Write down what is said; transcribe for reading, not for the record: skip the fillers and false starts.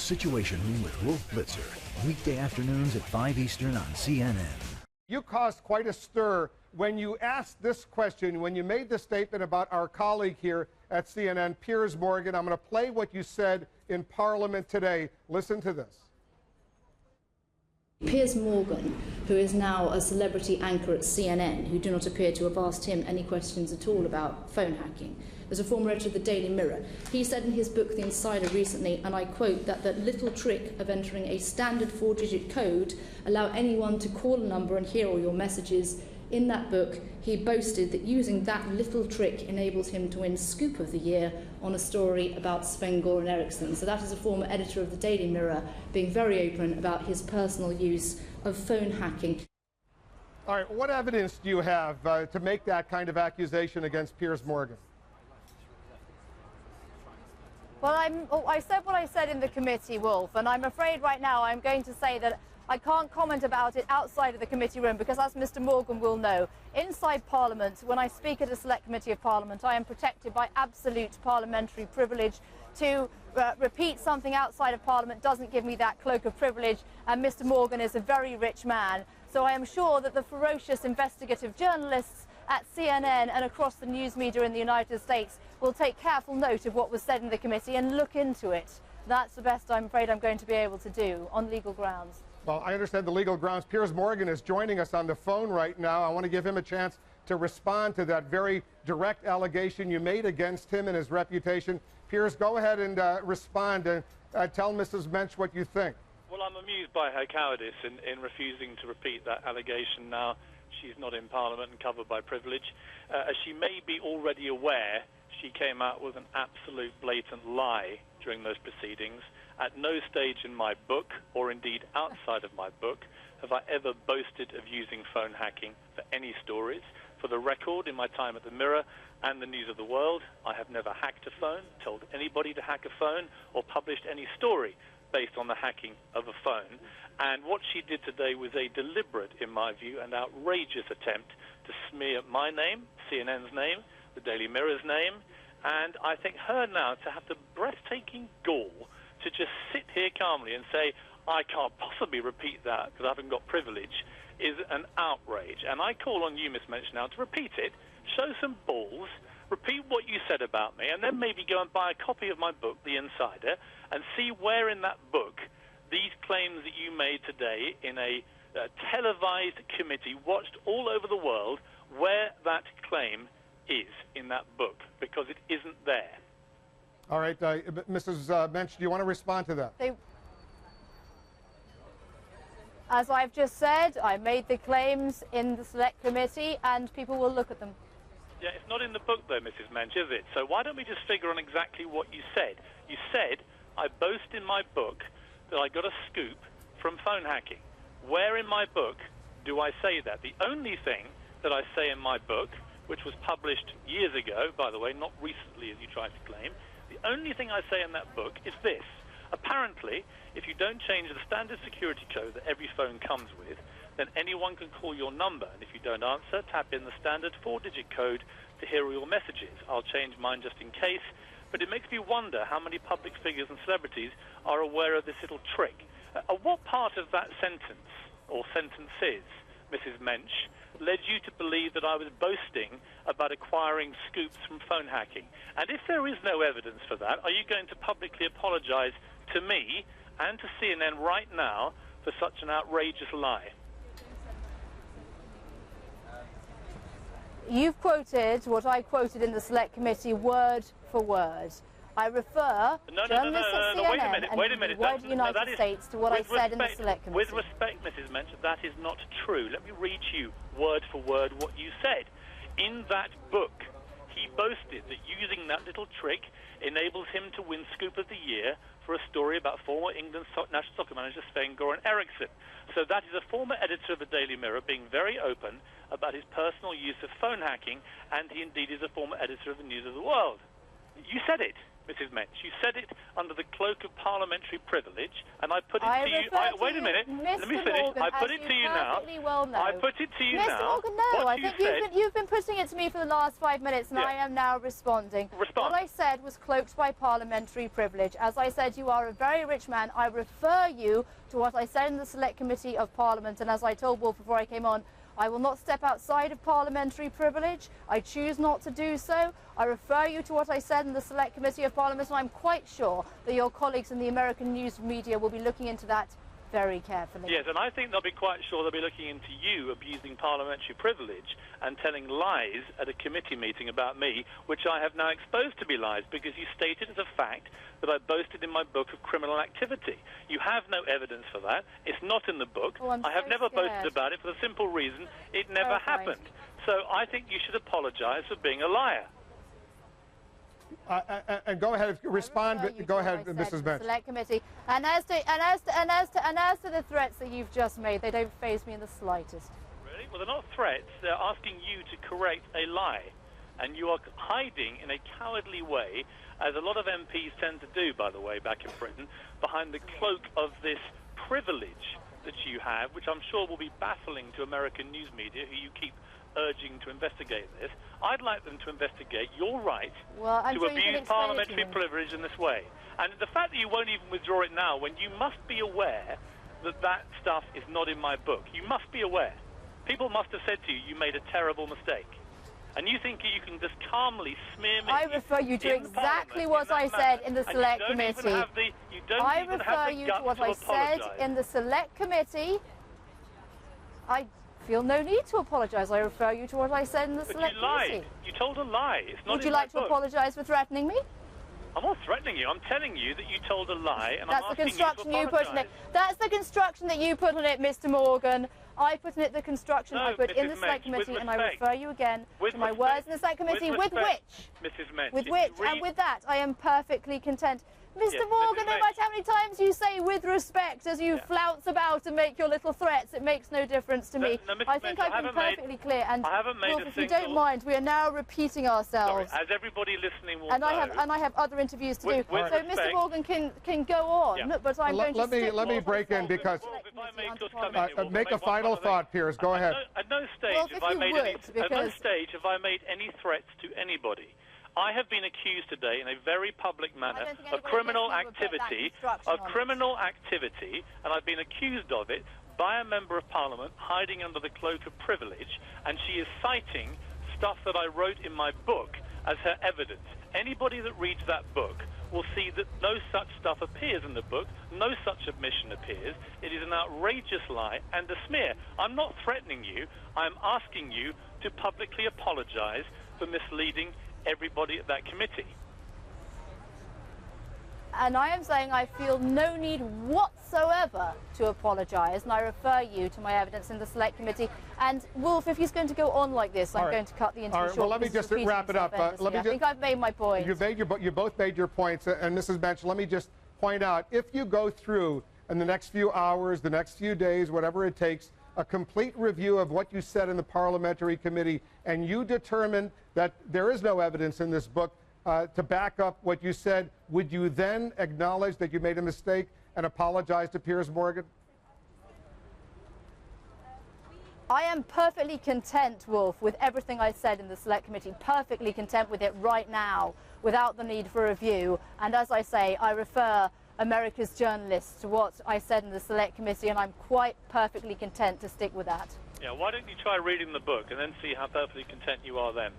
Situation Room with Wolf Blitzer, weekday afternoons at 5 Eastern on CNN. You caused quite a stir when you asked this question, when you made the statement about our colleague here at CNN, Piers Morgan. I'm going to play what you said in Parliament today. Listen to this. Piers Morgan, who is now a celebrity anchor at CNN, who do not appear to have asked him any questions at all about phone hacking, was a former editor of the Daily Mirror. He said in his book The Insider recently, and I quote, that the little trick of entering a standard 4-digit code allow anyone to call a number and hear all your messages. In that book, he boasted that using that little trick enables him to win Scoop of the Year on a story about Sven-Goran Eriksson. So that is a former editor of the Daily Mirror being very open about his personal use of phone hacking. All right, what evidence do you have to make that kind of accusation against Piers Morgan? Well, I said what I said in the committee, Wolf, and I'm afraid right now I'm going to say that I can't comment about it outside of the committee room because, as Mr Morgan will know, inside Parliament, when I speak at a select committee of Parliament, I am protected by absolute parliamentary privilege. To repeat something outside of Parliament doesn't give me that cloak of privilege, and Mr Morgan is a very rich man. So I am sure that the ferocious investigative journalists at CNN and across the news media in the United States will take careful note of what was said in the committee and look into it. That's the best I'm afraid I'm going to be able to do on legal grounds. Well, I understand the legal grounds. Piers Morgan is joining us on the phone right now. I want to give him a chance to respond to that very direct allegation you made against him and his reputation. Piers, go ahead and respond and tell Mrs. Mensch what you think. Well, I'm amused by her cowardice in refusing to repeat that allegation now. She's not in Parliament and covered by privilege. As she may be already aware, she came out with an absolute blatant lie during those proceedings. At no stage in my book, or indeed outside of my book, have I ever boasted of using phone hacking for any stories. For the record, in my time at the Mirror and the News of the World, I have never hacked a phone, told anybody to hack a phone, or published any story based on the hacking of a phone. And what she did today was a deliberate, in my view, and outrageous attempt to smear my name, CNN's name, the Daily Mirror's name, and I think her now to have the breathtaking gall to just sit here calmly and say, I can't possibly repeat that because I haven't got privilege, is an outrage. And I call on you, Miss Mensch, now to repeat it, show some balls, repeat what you said about me, and then maybe go and buy a copy of my book, The Insider, and see where in that book these claims that you made today in a televised committee watched all over the world, where that claim is in that book, because it isn't there. All right, Mrs. Mensch, do you want to respond to that? As I've just said, I made the claims in the select committee and people will look at them. Yeah, it's not in the book though, Mrs. Mensch, is it? So why don't we just figure on exactly what you said? You said, I boast in my book that I got a scoop from phone hacking. Where in my book do I say that? The only thing that I say in my book, which was published years ago, by the way, not recently as you tried to claim, the only thing I say in that book is this. Apparently, if you don't change the standard security code that every phone comes with, then anyone can call your number. And if you don't answer, tap in the standard 4-digit code to hear all your messages. I'll change mine just in case. But it makes me wonder how many public figures and celebrities are aware of this little trick. What part of that sentence, or sentences, Mrs. Mensch, led you to believe that I was boasting about acquiring scoops from phone hacking? And if there is no evidence for that, are you going to publicly apologize to me and to CNN right now for such an outrageous lie? You've quoted what I quoted in the select committee word for word. I refer journalists at CNN and the word United States to what I said in the select committee. With respect, Mrs. Mensch, that is not true. Let me read you word for word what you said. In that book, he boasted that using that little trick enables him to win Scoop of the Year for a story about former England national soccer manager Sven-Goran Eriksson. So that is a former editor of the Daily Mirror being very open about his personal use of phone hacking, and he indeed is a former editor of the News of the World. You said it, Mrs. Mensch. You said it under the cloak of parliamentary privilege, and I put it to you. Wait a minute. Let me finish. Morgan, I put it to you now. Well know. I put it to you Mr. now. Morgan, no. I think you've been putting it to me for the last 5 minutes, and Yeah. I am now responding. Respond. What I said was cloaked by parliamentary privilege. As I said, you are a very rich man. I refer you to what I said in the Select Committee of Parliament, and as I told Wolf before I came on, I will not step outside of parliamentary privilege. I choose not to do so. I refer you to what I said in the Select Committee of Parliament, and I'm quite sure that your colleagues in the American news media will be looking into that very carefully. Yes, and I think they'll be quite sure they'll be looking into you abusing parliamentary privilege and telling lies at a committee meeting about me, which I have now exposed to be lies because you stated as a fact that I boasted in my book of criminal activity. You have no evidence for that. It's not in the book. Oh, I'm I have so never scared. boasted about it for the simple reason it never happened. So I think you should apologize for being a liar. And go ahead, respond. Go ahead, Mrs. Mensch. Select Committee. And as to the threats that you've just made, they don't faze me in the slightest. Really? Well, they're not threats. They're asking you to correct a lie. And you are hiding in a cowardly way, as a lot of MPs tend to do, by the way, back in Britain, behind the cloak of this privilege that you have, which I'm sure will be baffling to American news media, who you keep urging to investigate this. I'd like them to investigate your right to abuse parliamentary privilege in this way. And the fact that you won't even withdraw it now, when you must be aware that that stuff is not in my book. You must be aware. People must have said to you, you made a terrible mistake. And you think you can just calmly smear me? I refer you to exactly what I said in the Select Committee. I refer you to what I said in the Select Committee. I feel no need to apologise. I refer you to what I said in the Select Committee. But you lied. You told a lie. It's not Would you like to apologise for threatening me? I'm not threatening you. I'm telling you that you told a lie, and that's I'm the asking construction you you put on it. That's the construction that you put on it, Mr. Morgan. I put in it the construction I put in the Select Committee, and I refer you again to my words in the Select Committee, with which, Mrs. Mensch, and with that, I am perfectly content. Mr. Morgan, no matter how many times you say with respect as you flounce about and make your little threats, it makes no difference to me. I think I've been perfectly clear. And I haven't made Wolf, if you don't mind, we are now repeating ourselves. Sorry, as everybody listening will and know. I have other interviews to do. So Mr. Morgan can go on, but I'm going to stick let me break in because make a final thought, Piers. Go ahead. At no stage have I made any threats to anybody. I have been accused today in a very public manner of criminal activity, and I've been accused of it by a member of Parliament hiding under the cloak of privilege, and she is citing stuff that I wrote in my book as her evidence. Anybody that reads that book will see that no such stuff appears in the book, no such admission appears. It is an outrageous lie and a smear. I'm not threatening you. I'm asking you to publicly apologise for misleading everybody at that committee. And I am saying I feel no need whatsoever to apologise, and I refer you to my evidence in the Select Committee. And Wolf, if he's going to go on like this, I'm going to cut the interview short. Well, let me just wrap it up. I think I've made my point. You both made your points, and Mrs. Mensch, let me just point out, if you go through in the next few hours, the next few days, whatever it takes, a complete review of what you said in the parliamentary committee, and you determine that there is no evidence in this book to back up what you said, would you then acknowledge that you made a mistake and apologize to Piers Morgan? I am perfectly content, Wolf, with everything I said in the Select Committee, perfectly content with it right now, without the need for review. And as I say, I refer America's journalists to what I said in the Select Committee, and I'm quite perfectly content to stick with that. Yeah, why don't you try reading the book and then see how perfectly content you are then?